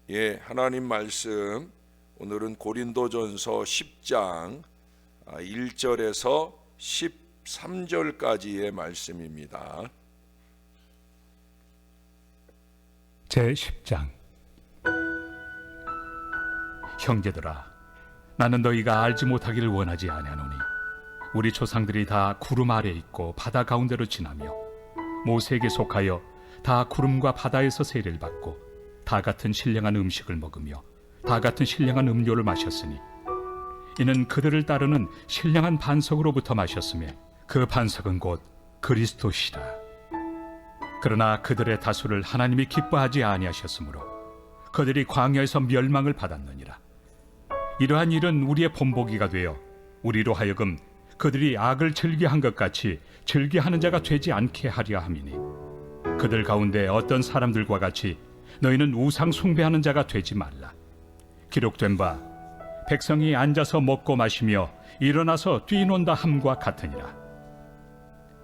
하나님 말씀 오늘은 고린도전서 10장 1절에서 13절까지의 말씀입니다. 제10장. 형제들아, 나는 너희가 알지 못하기를 원하지 아니하노니 우리 조상들이 다 구름 아래 있고 바다 가운데로 지나며 모세에게 속하여 다 구름과 바다에서 세례를 받고 다 같은 신령한 음식을 먹으며 다 같은 신령한 음료를 마셨으니 이는 그들을 따르는 신령한 반석으로부터 마셨으며 그 반석은 곧 그리스도시라. 그러나 그들의 다수를 하나님이 기뻐하지 아니하셨으므로 그들이 광야에서 멸망을 받았느니라. 이러한 일은 우리의 본보기가 되어 우리로 하여금 그들이 악을 즐겨한 것 같이 즐겨하는 자가 되지 않게 하려 함이니, 그들 가운데 어떤 사람들과 같이 너희는 우상 숭배하는 자가 되지 말라. 기록된 바 백성이 앉아서 먹고 마시며 일어나서 뛰논다 함과 같으니라.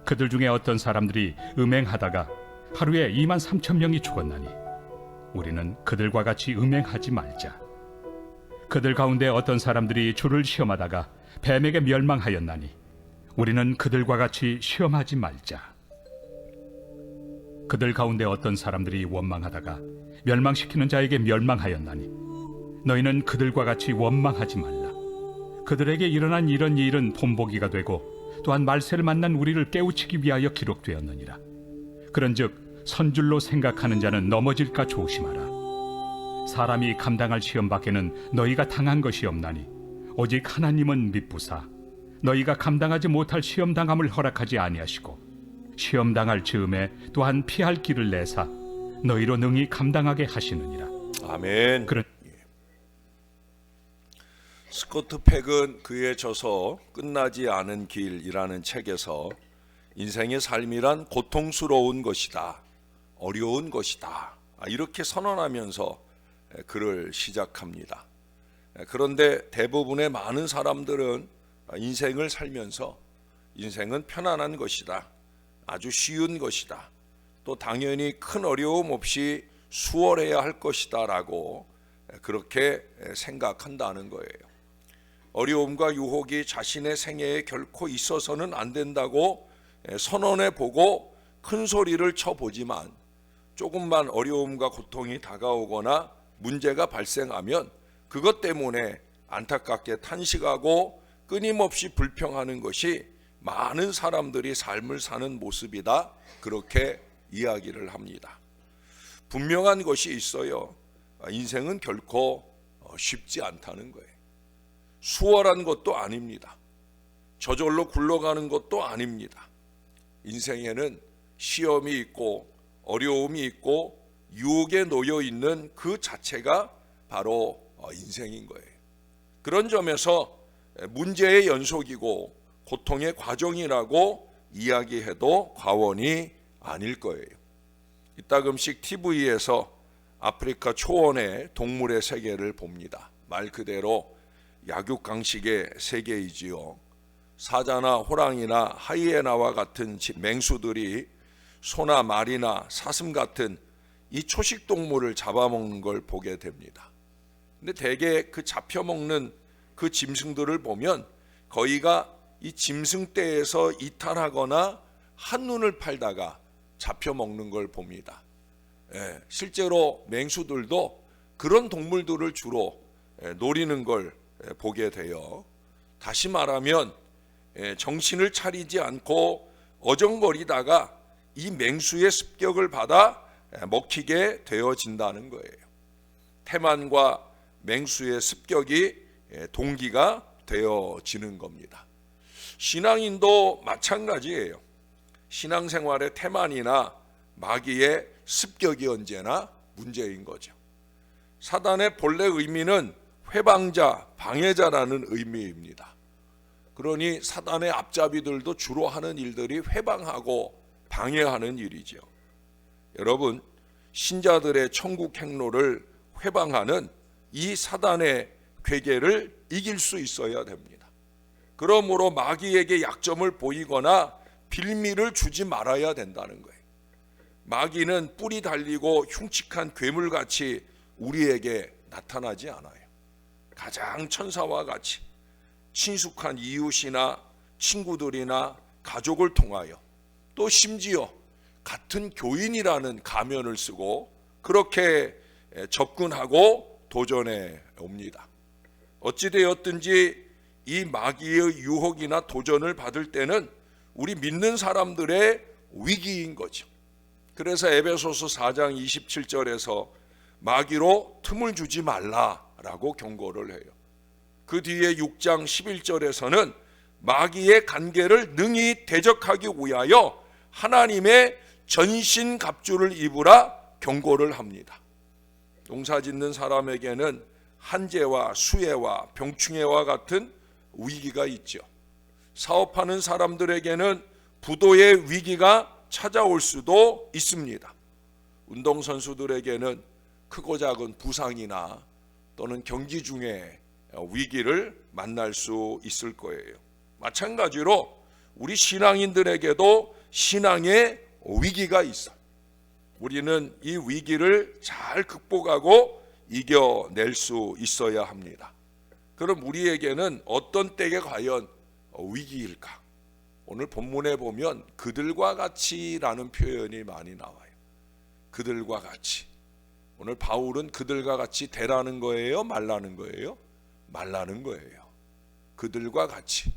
그들 중에 어떤 사람들이 음행하다가 하루에 23,000명이 죽었나니 우리는 그들과 같이 음행하지 말자. 그들 가운데 어떤 사람들이 주를 시험하다가 뱀에게 멸망하였나니 우리는 그들과 같이 시험하지 말자. 그들 가운데 어떤 사람들이 원망하다가 멸망시키는 자에게 멸망하였나니 너희는 그들과 같이 원망하지 말라. 그들에게 일어난 이런 일은 본보기가 되고 또한 말세를 만난 우리를 깨우치기 위하여 기록되었느니라. 그런즉 선줄로 생각하는 자는 넘어질까 조심하라. 사람이 감당할 시험 밖에는 너희가 당한 것이 없나니 오직 하나님은 미쁘사 너희가 감당하지 못할 시험 당함을 허락하지 아니하시고 시험 당할 즈음에 또한 피할 길을 내사 너희로 능히 감당하게 하시느니라. 아멘. 스코트 팩은 그의 저서 끝나지 않은 길이라는 책에서 인생의 삶이란 고통스러운 것이다, 어려운 것이다, 이렇게 선언하면서 글을 시작합니다. 그런데 대부분의 많은 사람들은 인생을 살면서 인생은 편안한 것이다, 아주 쉬운 것이다, 또 당연히 큰 어려움 없이 수월해야 할 것이다 라고 그렇게 생각한다는 거예요. 어려움과 유혹이 자신의 생애에 결코 있어서는 안 된다고 선언해 보고 큰 소리를 쳐보지만 조금만 어려움과 고통이 다가오거나 문제가 발생하면 그것 때문에 안타깝게 탄식하고 끊임없이 불평하는 것이 많은 사람들이 삶을 사는 모습이다, 그렇게 이야기를 합니다. 분명한 것이 있어요. 인생은 결코 쉽지 않다는 거예요. 수월한 것도 아닙니다. 저절로 굴러가는 것도 아닙니다. 인생에는 시험이 있고 어려움이 있고 유혹에 놓여 있는 그 자체가 바로 인생인 거예요. 그런 점에서 문제의 연속이고 고통의 과정이라고 이야기해도 과언이 아닐 거예요. 이따금씩 TV에서 아프리카 초원의 동물의 세계를 봅니다. 말 그대로 약육강식의 세계이지요. 사자나 호랑이나 하이에나와 같은 맹수들이 소나 말이나 사슴 같은 이 초식 동물을 잡아먹는 걸 보게 됩니다. 근데 대개 그 잡혀먹는 그 짐승들을 보면 거의가 이 짐승떼에서 이탈하거나 한눈을 팔다가 잡혀먹는 걸 봅니다. 실제로 맹수들도 그런 동물들을 주로 노리는 걸 보게 돼요. 다시 말하면 정신을 차리지 않고 어정거리다가 이 맹수의 습격을 받아 먹히게 되어진다는 거예요. 태만과 맹수의 습격이 동기가 되어지는 겁니다. 신앙인도 마찬가지예요. 신앙생활의 태만이나 마귀의 습격이 언제나 문제인 거죠. 사단의 본래 의미는 회방자, 방해자라는 의미입니다. 그러니 사단의 앞잡이들도 주로 하는 일들이 회방하고 방해하는 일이죠. 여러분, 신자들의 천국 행로를 회방하는 이 사단의 괴계를 이길 수 있어야 됩니다. 그러므로 마귀에게 약점을 보이거나 빌미를 주지 말아야 된다는 거예요. 마귀는 뿔이 달리고 흉측한 괴물같이 우리에게 나타나지 않아요. 가장 천사와 같이 친숙한 이웃이나 친구들이나 가족을 통하여 또 심지어 같은 교인이라는 가면을 쓰고 그렇게 접근하고 도전해 옵니다. 어찌되었든지 이 마귀의 유혹이나 도전을 받을 때는 우리 믿는 사람들의 위기인 거죠. 그래서 에베소서 4장 27절에서 마귀로 틈을 주지 말라라고 경고를 해요. 그 뒤에 6장 11절에서는 마귀의 간계를 능히 대적하기 위하여 하나님의 전신갑주를 입으라 경고를 합니다. 농사짓는 사람에게는 한재와 수해와 병충해와 같은 위기가 있죠. 사업하는 사람들에게는 부도의 위기가 찾아올 수도 있습니다. 운동선수들에게는 크고 작은 부상이나 또는 경기 중에 위기를 만날 수 있을 거예요. 마찬가지로 우리 신앙인들에게도 신앙의 위기가 있어요. 우리는 이 위기를 잘 극복하고 이겨낼 수 있어야 합니다. 그럼 우리에게는 어떤 때가 과연 위기일까? 오늘 본문에 보면 그들과 같이라는 표현이 많이 나와요. 그들과 같이. 오늘 바울은 그들과 같이 되라는 거예요? 말라는 거예요? 말라는 거예요. 그들과 같이.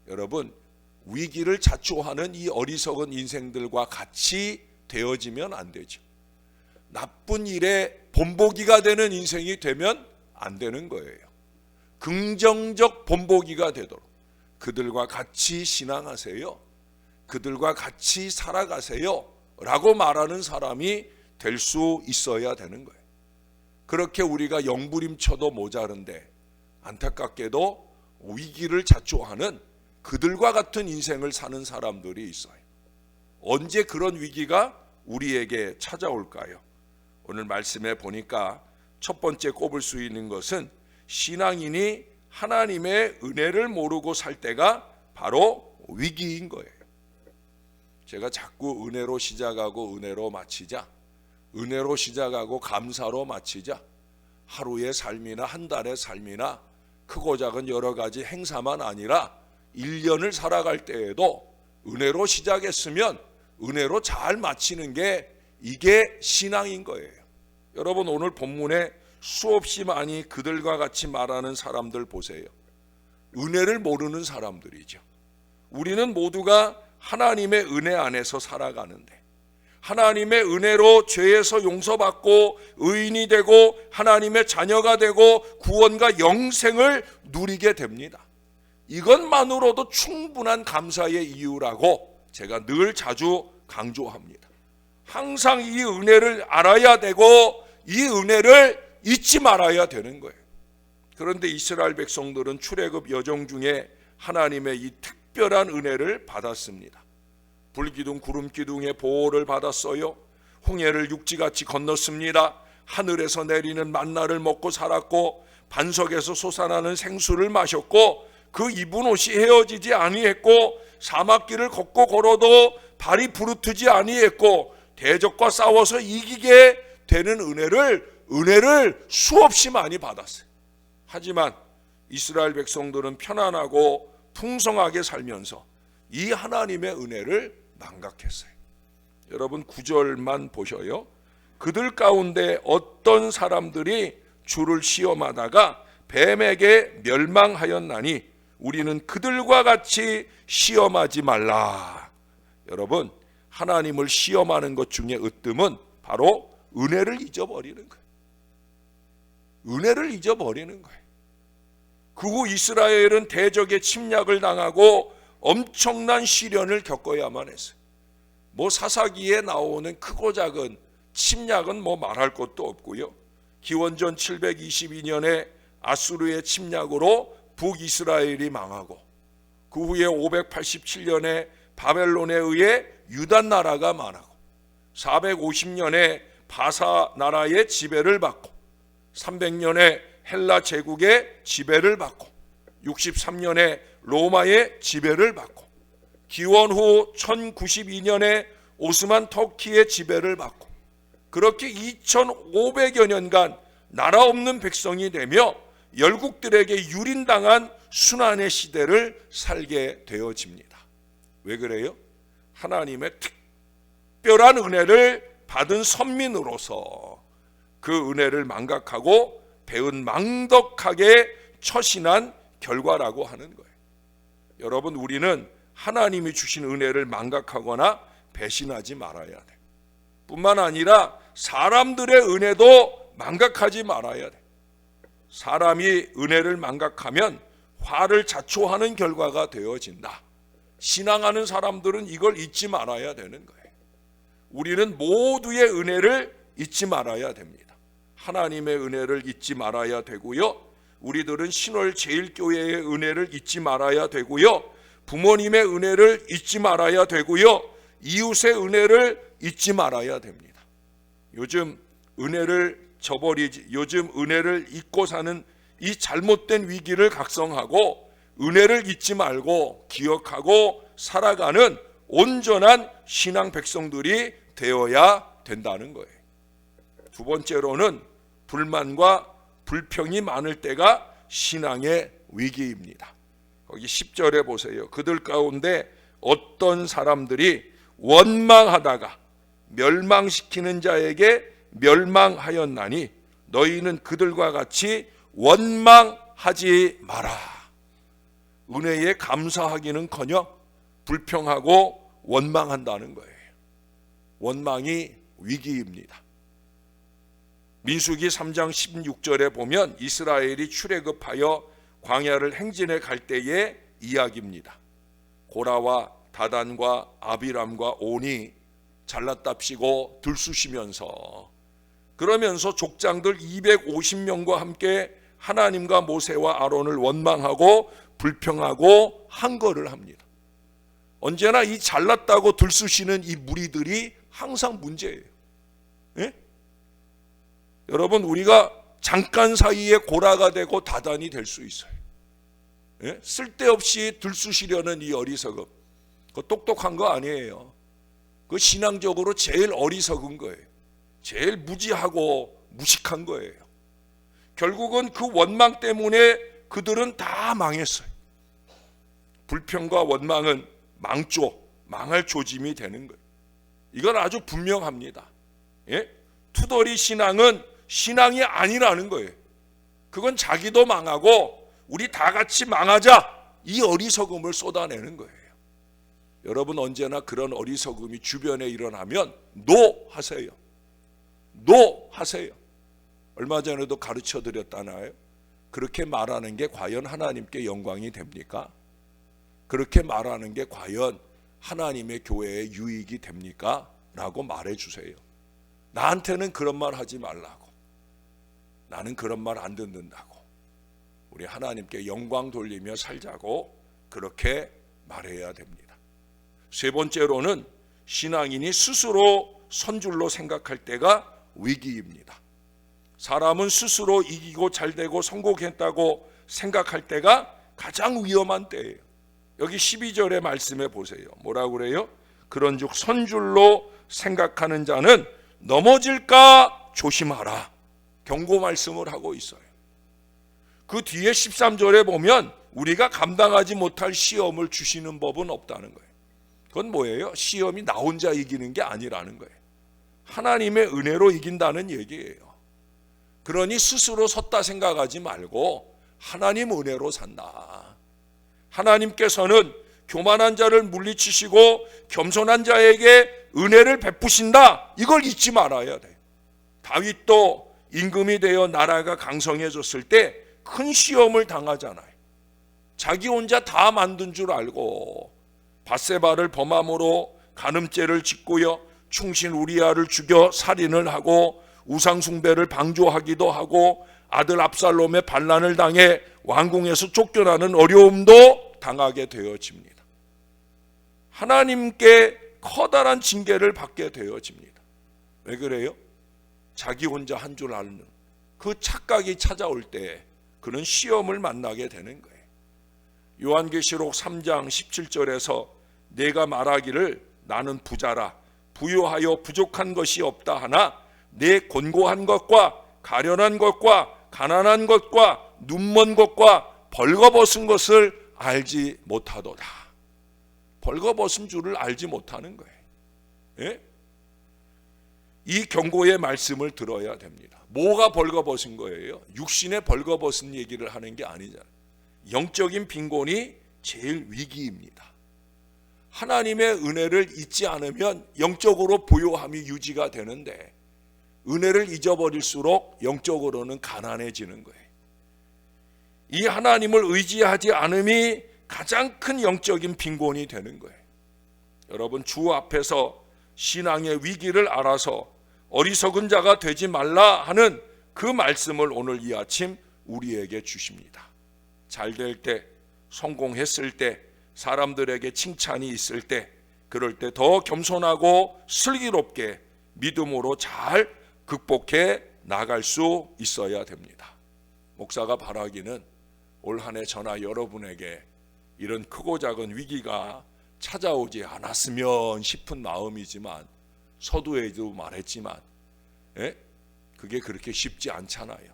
여러분, 위기를 자초하는 이 어리석은 인생들과 같이 되어지면 안 되죠. 나쁜 일에 본보기가 되는 인생이 되면 안 되는 거예요. 긍정적 본보기가 되도록 그들과 같이 신앙하세요. 그들과 같이 살아가세요. 라고 말하는 사람이 될 수 있어야 되는 거예요. 그렇게 우리가 영부림쳐도 모자른데 안타깝게도 위기를 자초하는 그들과 같은 인생을 사는 사람들이 있어요. 언제 그런 위기가 우리에게 찾아올까요? 오늘 말씀에 보니까 첫 번째 꼽을 수 있는 것은 신앙인이 하나님의 은혜를 모르고 살 때가 바로 위기인 거예요. 제가 자꾸 은혜로 시작하고 은혜로 마치자, 은혜로 시작하고 감사로 마치자, 하루의 삶이나 한 달의 삶이나 크고 작은 여러 가지 행사만 아니라 1년을 살아갈 때에도 은혜로 시작했으면 은혜로 잘 마치는 게 이게 신앙인 거예요. 여러분, 오늘 본문에 수없이 많이 그들과 같이 말하는 사람들 보세요. 은혜를 모르는 사람들이죠. 우리는 모두가 하나님의 은혜 안에서 살아가는데 하나님의 은혜로 죄에서 용서받고 의인이 되고 하나님의 자녀가 되고 구원과 영생을 누리게 됩니다. 이것만으로도 충분한 감사의 이유라고 제가 늘 자주 강조합니다. 항상 이 은혜를 알아야 되고 이 은혜를 잊지 말아야 되는 거예요. 그런데 이스라엘 백성들은 출애굽 여정 중에 하나님의 이 특별한 은혜를 받았습니다. 불기둥 구름기둥의 보호를 받았어요. 홍해를 육지같이 건넜습니다. 하늘에서 내리는 만나를 먹고 살았고 반석에서 솟아나는 생수를 마셨고 그 입은 옷이 헤어지지 아니했고 사막길을 걷고 걸어도 발이 부르트지 아니했고 대적과 싸워서 이기게 되는 은혜를 수없이 많이 받았어요. 하지만 이스라엘 백성들은 편안하고 풍성하게 살면서 이 하나님의 은혜를 망각했어요. 여러분 9절만 보셔요. 그들 가운데 어떤 사람들이 주를 시험하다가 뱀에게 멸망하였나니 우리는 그들과 같이 시험하지 말라. 여러분, 하나님을 시험하는 것 중에 으뜸은 바로 은혜를 잊어버리는 거예요. 은혜를 잊어버리는 거예요. 그 후 이스라엘은 대적의 침략을 당하고 엄청난 시련을 겪어야만 했어요. 뭐 사사기에 나오는 크고 작은 침략은 뭐 말할 것도 없고요. 기원전 722년에 아수르의 침략으로 북이스라엘이 망하고 그 후에 587년에 바벨론에 의해 유다 나라가 망하고 450년에 바사 나라의 지배를 받고 300년에 헬라 제국의 지배를 받고 63년에 로마의 지배를 받고 기원 후 1092년에 오스만 터키의 지배를 받고 그렇게 2500여 년간 나라 없는 백성이 되며 열국들에게 유린당한 순환의 시대를 살게 되어집니다. 왜 그래요? 하나님의 특별한 은혜를 받은 선민으로서 그 은혜를 망각하고 배은망덕하게 처신한 결과라고 하는 거예요. 여러분, 우리는 하나님이 주신 은혜를 망각하거나 배신하지 말아야 돼. 뿐만 아니라 사람들의 은혜도 망각하지 말아야 돼. 사람이 은혜를 망각하면 화를 자초하는 결과가 되어진다. 신앙하는 사람들은 이걸 잊지 말아야 되는 거예요. 우리는 모두의 은혜를 잊지 말아야 됩니다. 하나님의 은혜를 잊지 말아야 되고요. 우리들은 신월 제일교회의 은혜를 잊지 말아야 되고요. 부모님의 은혜를 잊지 말아야 되고요. 이웃의 은혜를 잊지 말아야 됩니다. 요즘 은혜를 잊고 사는 이 잘못된 위기를 각성하고 은혜를 잊지 말고 기억하고 살아가는 온전한 신앙 백성들이 되어야 된다는 거예요. 두 번째로는 불만과 불평이 많을 때가 신앙의 위기입니다. 거기 10절에 보세요. 그들 가운데 어떤 사람들이 원망하다가 멸망시키는 자에게 멸망하였나니 너희는 그들과 같이 원망하지 마라. 은혜에 감사하기는커녕 불평하고 원망한다는 거예요. 원망이 위기입니다. 민수기 3장 16절에 보면 이스라엘이 출애굽하여 광야를 행진해 갈 때의 이야기입니다. 고라와 다단과 아비람과 온이 잘났답시고 들쑤시면서 그러면서 족장들 250명과 함께 하나님과 모세와 아론을 원망하고 불평하고 한거를 합니다. 언제나 이 잘났다고 들쑤시는 이 무리들이 항상 문제예요. 예? 여러분, 우리가 잠깐 사이에 고라가 되고 다단이 될 수 있어요. 예? 쓸데없이 들쑤시려는 이 어리석음, 그거 똑똑한 거 아니에요. 그 신앙적으로 제일 어리석은 거예요. 제일 무지하고 무식한 거예요. 결국은 그 원망 때문에 그들은 다 망했어요. 불평과 원망은 망할 조짐이 되는 거예요. 이건 아주 분명합니다. 예? 투덜이 신앙은 신앙이 아니라는 거예요. 그건 자기도 망하고 우리 다 같이 망하자, 이 어리석음을 쏟아내는 거예요. 여러분, 언제나 그런 어리석음이 주변에 일어나면 노 하세요. 노 하세요. 얼마 전에도 가르쳐 드렸잖아요. 그렇게 말하는 게 과연 하나님께 영광이 됩니까? 그렇게 말하는 게 과연 하나님의 교회에 유익이 됩니까? 라고 말해 주세요. 나한테는 그런 말 하지 말라고. 나는 그런 말 안 듣는다고. 우리 하나님께 영광 돌리며 살자고 그렇게 말해야 됩니다. 세 번째로는 신앙인이 스스로 선줄로 생각할 때가 위기입니다. 사람은 스스로 이기고 잘되고 성공했다고 생각할 때가 가장 위험한 때예요. 여기 12절의 말씀에 보세요. 뭐라고 그래요? 그런즉 선줄로 생각하는 자는 넘어질까 조심하라. 경고 말씀을 하고 있어요. 그 뒤에 13절에 보면 우리가 감당하지 못할 시험을 주시는 법은 없다는 거예요. 그건 뭐예요? 시험이 나 혼자 이기는 게 아니라는 거예요. 하나님의 은혜로 이긴다는 얘기예요. 그러니 스스로 섰다 생각하지 말고 하나님 은혜로 산다. 하나님께서는 교만한 자를 물리치시고 겸손한 자에게 은혜를 베푸신다. 이걸 잊지 말아야 돼. 다윗도 임금이 되어 나라가 강성해졌을 때 큰 시험을 당하잖아요. 자기 혼자 다 만든 줄 알고 밧세바를 범함으로 간음죄를 짓고요, 충신 우리아를 죽여 살인을 하고 우상 숭배를 방조하기도 하고 아들 압살롬의 반란을 당해 왕궁에서 쫓겨나는 어려움도 당하게 되어집니다. 하나님께 커다란 징계를 받게 되어집니다. 왜 그래요? 자기 혼자 한 줄 아는 그 착각이 찾아올 때 그는 시험을 만나게 되는 거예요. 요한계시록 3장 17절에서 내가 말하기를 나는 부자라 부유하여 부족한 것이 없다 하나 내 곤고한 것과 가련한 것과 가난한 것과 눈먼 것과 벌거벗은 것을 알지 못하도다. 벌거벗은 줄을 알지 못하는 거예요. 예? 이 경고의 말씀을 들어야 됩니다. 뭐가 벌거벗은 거예요? 육신의 벌거벗은 얘기를 하는 게 아니잖아요. 영적인 빈곤이 제일 위기입니다. 하나님의 은혜를 잊지 않으면 영적으로 부요함이 유지가 되는데, 은혜를 잊어버릴수록 영적으로는 가난해지는 거예요. 이 하나님을 의지하지 않음이 가장 큰 영적인 빈곤이 되는 거예요. 여러분, 주 앞에서 신앙의 위기를 알아서 어리석은 자가 되지 말라 하는 그 말씀을 오늘 이 아침 우리에게 주십니다. 잘 될 때, 성공했을 때, 사람들에게 칭찬이 있을 때, 그럴 때 더 겸손하고 슬기롭게 믿음으로 잘 극복해 나갈 수 있어야 됩니다. 목사가 바라기는 올 한 해 저나 여러분에게 이런 크고 작은 위기가 찾아오지 않았으면 싶은 마음이지만, 서두에도 말했지만 그게 그렇게 쉽지 않잖아요.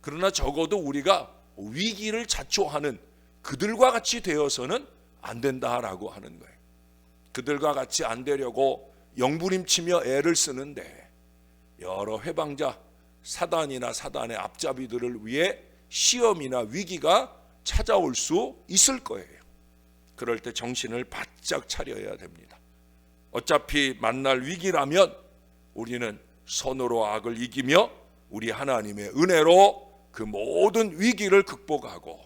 그러나 적어도 우리가 위기를 자초하는 그들과 같이 되어서는 안 된다라고 하는 거예요. 그들과 같이 안 되려고 영부림치며 애를 쓰는데, 여러 회방자, 사단이나 사단의 앞잡이들을 위해 시험이나 위기가 찾아올 수 있을 거예요. 그럴 때 정신을 바짝 차려야 됩니다. 어차피 만날 위기라면 우리는 선으로 악을 이기며 우리 하나님의 은혜로 그 모든 위기를 극복하고,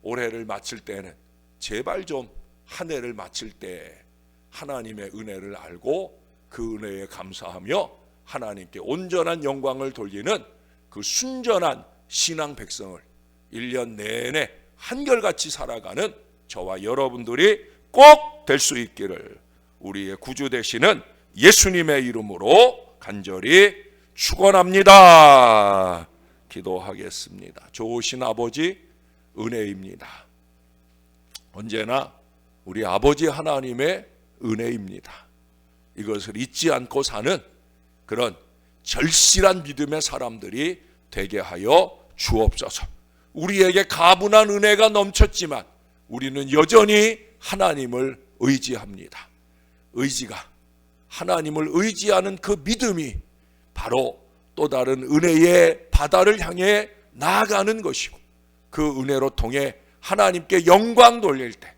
올해를 마칠 때는 제발 좀 한 해를 마칠 때 하나님의 은혜를 알고 그 은혜에 감사하며 하나님께 온전한 영광을 돌리는 그 순전한 신앙 백성을 1년 내내 한결같이 살아가는 저와 여러분들이 꼭 될 수 있기를 우리의 구주 되시는 예수님의 이름으로 간절히 축원합니다. 기도하겠습니다. 좋으신 아버지, 은혜입니다. 언제나 우리 아버지 하나님의 은혜입니다. 이것을 잊지 않고 사는 그런 절실한 믿음의 사람들이 되게 하여 주옵소서. 우리에게 가분한 은혜가 넘쳤지만 우리는 여전히 하나님을 의지합니다. 의지가, 하나님을 의지하는 그 믿음이 바로 또 다른 은혜의 바다를 향해 나아가는 것이고, 그 은혜로 통해 하나님께 영광 돌릴 때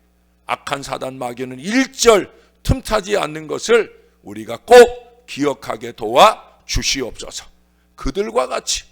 악한 사단 마귀는 일절 틈타지 않는 것을 우리가 꼭 기억하게 도와 주시옵소서. 그들과 같이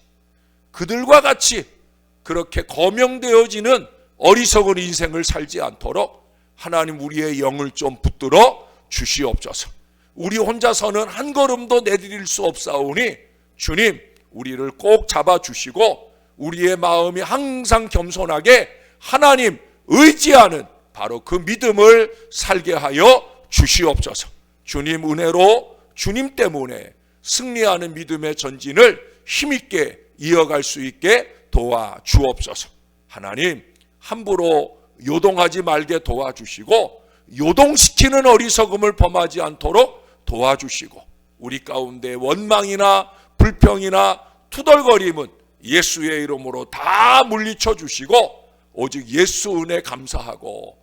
그렇게 거명되어지는 어리석은 인생을 살지 않도록 하나님 우리의 영을 좀 붙들어 주시옵소서. 우리 혼자서는 한 걸음도 내디딜 수 없사오니 주님, 우리를 꼭 잡아주시고 우리의 마음이 항상 겸손하게 하나님 의지하는 바로 그 믿음을 살게 하여 주시옵소서. 주님 은혜로, 주님 때문에 승리하는 믿음의 전진을 힘있게 이어갈 수 있게 도와주옵소서. 하나님, 함부로 요동하지 말게 도와주시고 요동시키는 어리석음을 범하지 않도록 도와주시고, 우리 가운데 원망이나 불평이나 투덜거림은 예수의 이름으로 다 물리쳐 주시고 오직 예수 은혜 감사하고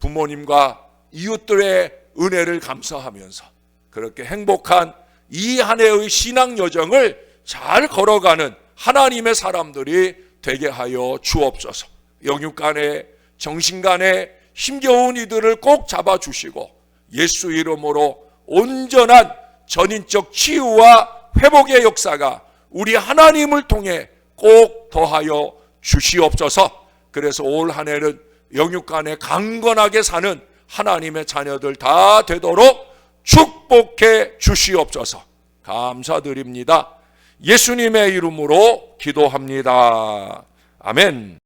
부모님과 이웃들의 은혜를 감사하면서 그렇게 행복한 이 한 해의 신앙 여정을 잘 걸어가는 하나님의 사람들이 되게 하여 주옵소서. 영육간에 정신간에 힘겨운 이들을 꼭 잡아주시고 예수 이름으로 온전한 전인적 치유와 회복의 역사가 우리 하나님을 통해 꼭 더하여 주시옵소서. 그래서 올 한 해는 영육간에 강건하게 사는 하나님의 자녀들 다 되도록 축복해 주시옵소서. 감사드립니다. 예수님의 이름으로 기도합니다. 아멘.